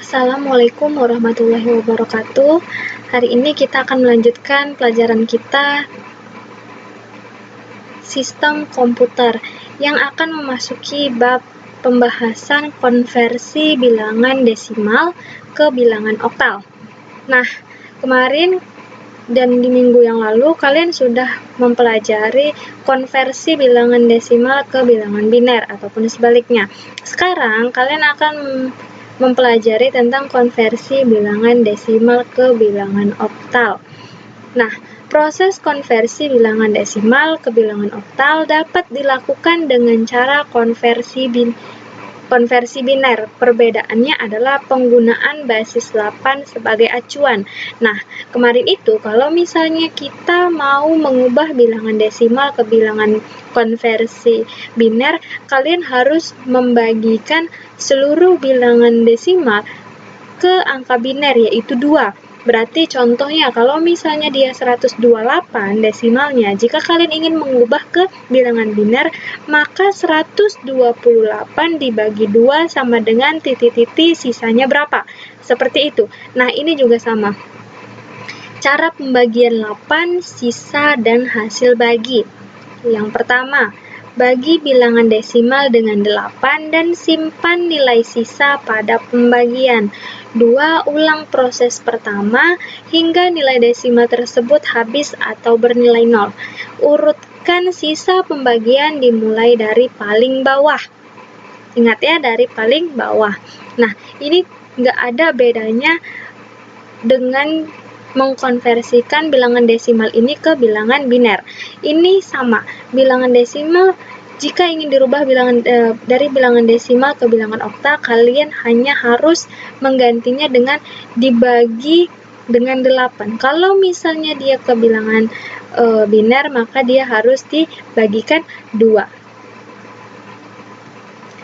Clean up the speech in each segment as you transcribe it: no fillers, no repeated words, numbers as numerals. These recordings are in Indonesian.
Assalamualaikum warahmatullahi wabarakatuh. Hari ini kita akan melanjutkan pelajaran kita sistem komputer yang akan memasuki bab pembahasan konversi bilangan desimal ke bilangan oktal. Nah, kemarin dan di minggu yang lalu kalian sudah mempelajari konversi bilangan desimal ke bilangan biner ataupun sebaliknya. Sekarang kalian akan mempelajari tentang konversi bilangan desimal ke bilangan oktal. Nah, proses konversi bilangan desimal ke bilangan oktal dapat dilakukan dengan cara konversi biner. Perbedaannya adalah penggunaan basis 8 sebagai acuan. Nah, kemarin itu kalau misalnya kita mau mengubah bilangan desimal ke bilangan konversi biner, kalian harus membagikan seluruh bilangan desimal ke angka biner, yaitu 2. Berarti contohnya kalau misalnya dia 128 desimalnya, jika kalian ingin mengubah ke bilangan biner, maka 128 dibagi 2 sama dengan titik-titik sisanya berapa? Seperti itu. Nah, ini juga sama. Cara pembagian 8, sisa dan hasil bagi. Yang pertama, bagi bilangan desimal dengan 8 dan simpan nilai sisa pada pembagian. 2. Ulang proses pertama hingga nilai desimal tersebut habis atau bernilai 0. Urutkan sisa pembagian dimulai dari paling bawah. Ingat ya, dari paling bawah. Nah, ini nggak ada bedanya dengan mengkonversikan bilangan desimal ini ke bilangan biner. Ini sama, bilangan desimal jika ingin dirubah dari bilangan desimal ke bilangan oktal, kalian hanya harus menggantinya dengan dibagi dengan 8. Kalau misalnya dia ke bilangan biner, maka dia harus dibagikan 2.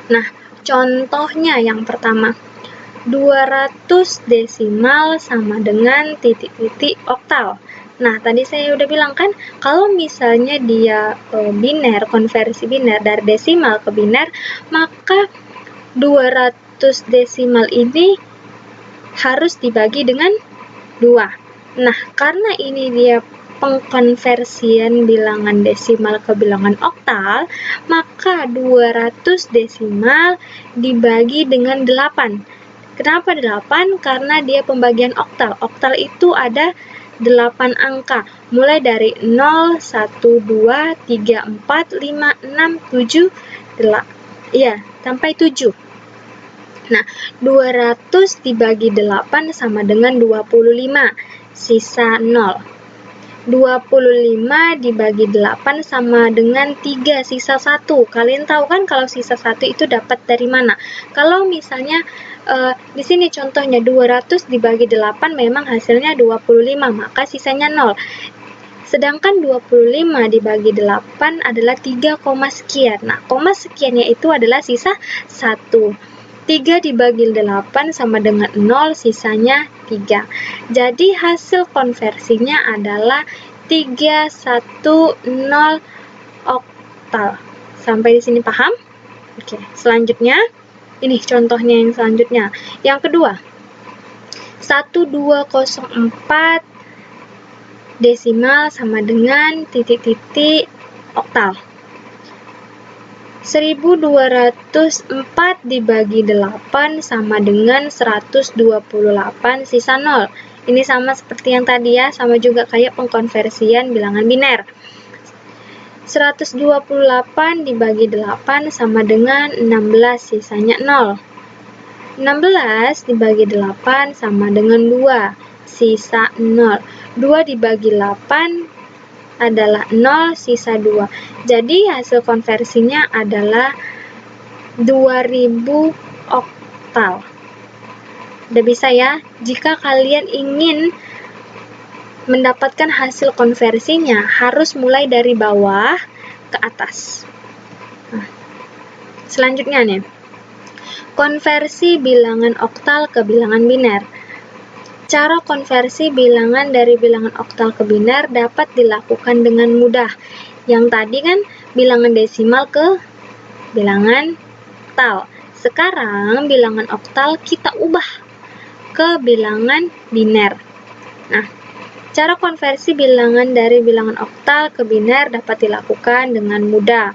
Nah, contohnya yang pertama, 200 desimal sama dengan titik-titik oktal. Nah, tadi saya udah bilang kan, kalau misalnya dia biner, konversi biner dari desimal ke biner, maka 200 desimal ini harus dibagi dengan 2. Nah, karena ini dia pengkonversian bilangan desimal ke bilangan oktal, maka 200 desimal dibagi dengan 8. Kenapa 8? Karena dia pembagian oktal. Oktal itu ada 8 angka, mulai dari 0, 1, 2, 3, 4, 5, 6, 7, sampai 7. Nah, 200 dibagi 8 sama dengan 25, sisa 0. 25 dibagi 8 sama dengan 3, sisa 1. Kalian tahu kan kalau sisa 1 itu dapat dari mana? Kalau misalnya di sini contohnya 200 dibagi 8 memang hasilnya 25, maka sisanya 0. Sedangkan 25 dibagi 8 adalah 3, sekian. Nah, koma sekiannya itu adalah sisa 1. 3 dibagi 8 sama dengan 0, sisanya 3. Jadi hasil konversinya adalah 310 oktal. Sampai di sini paham? Oke, selanjutnya ini contohnya yang selanjutnya. Yang kedua, 1204 desimal sama dengan titik-titik oktal. 1204 dibagi 8 sama dengan 128 sisa 0. Ini sama seperti yang tadi ya, sama juga kayak pengkonversian bilangan biner. 128 dibagi 8 sama dengan 16, sisanya 0. 16 dibagi 8 sama dengan 2, sisa 0. 2 dibagi 8 adalah 0, sisa 2. Jadi hasil konversinya adalah 2000 oktal. Udah bisa ya? Jika kalian ingin mendapatkan hasil konversinya, harus mulai dari bawah ke atas. Nah, selanjutnya nih, konversi bilangan oktal ke bilangan biner. Cara konversi bilangan dari bilangan oktal ke biner dapat dilakukan dengan mudah. Yang tadi kan bilangan desimal ke bilangan oktal. Sekarang bilangan oktal kita ubah ke bilangan biner. Nah, cara konversi bilangan dari bilangan oktal ke biner dapat dilakukan dengan mudah.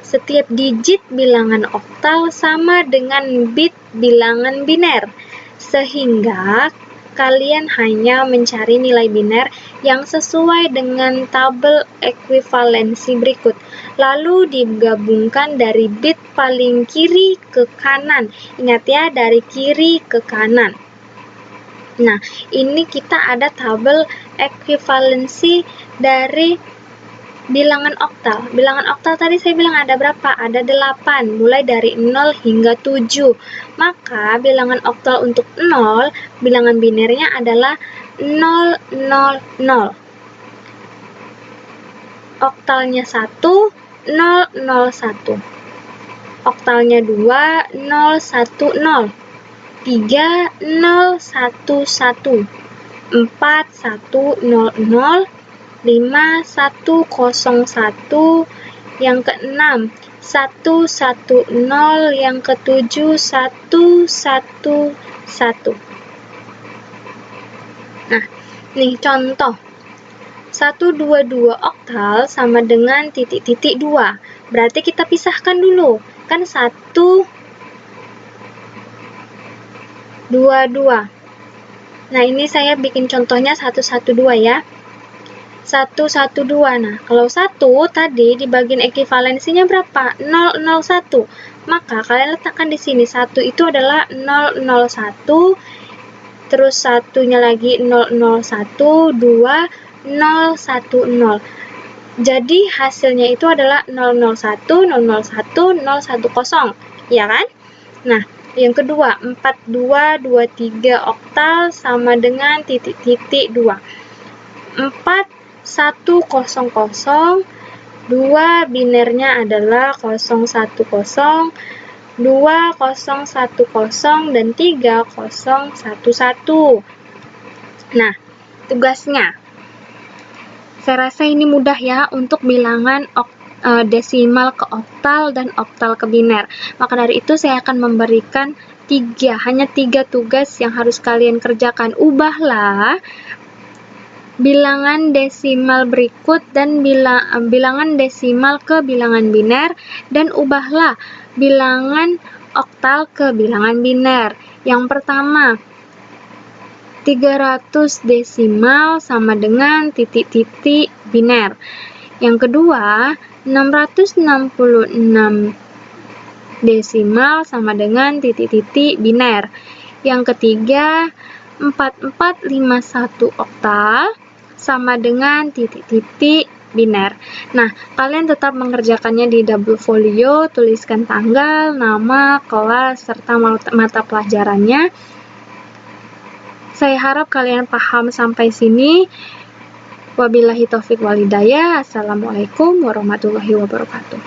Setiap digit bilangan oktal sama dengan bit bilangan biner, sehingga kalian hanya mencari nilai biner yang sesuai dengan tabel ekuivalensi berikut, lalu digabungkan dari bit paling kiri ke kanan. Ingat ya, dari kiri ke kanan. Nah, ini kita ada tabel ekuivalensi dari bilangan oktal. Bilangan oktal tadi saya bilang ada berapa? Ada 8, mulai dari 0 hingga 7. Maka bilangan oktal untuk 0, bilangan binernya adalah 000. Oktalnya 1, 001. Oktalnya 2, 010. 3, 011. 4, 100. 5, 101. Yang ke-6, 110. Yang ke-7, 111. Nah, nih contoh. 122 oktal sama dengan titik-titik 2. Berarti kita pisahkan dulu. Kan 1, 2, 2. Nah, ini saya bikin contohnya 112 ya. 112. Nah, kalau 1 tadi di bagian ekuivalensinya berapa? 001. Maka kalian letakkan di sini. 1 itu adalah 001. Terus satunya lagi 001, 2, 010. Jadi hasilnya itu adalah 001, 001, 010. Ya kan? Nah, yang kedua, 4223 oktal sama dengan titik-titik 2. 4100, 2 binernya adalah 010, 2010, dan 3011. Nah, tugasnya. Saya rasa ini mudah ya untuk bilangan desimal ke oktal dan oktal ke biner. Maka dari itu saya akan memberikan hanya 3 tugas yang harus kalian kerjakan. Ubahlah bilangan desimal berikut dan bilangan desimal ke bilangan biner, dan ubahlah bilangan oktal ke bilangan biner. Yang pertama, 300 desimal sama dengan titik-titik biner. Yang kedua, 666 desimal sama dengan titik-titik biner. Yang ketiga, 4451 oktal sama dengan titik-titik biner. Nah, kalian tetap mengerjakannya di double folio, tuliskan tanggal, nama, kelas, serta mata pelajarannya. Saya harap kalian paham sampai sini. Wabillahi taufik wal hidayah. Assalamualaikum warahmatullahi wabarakatuh.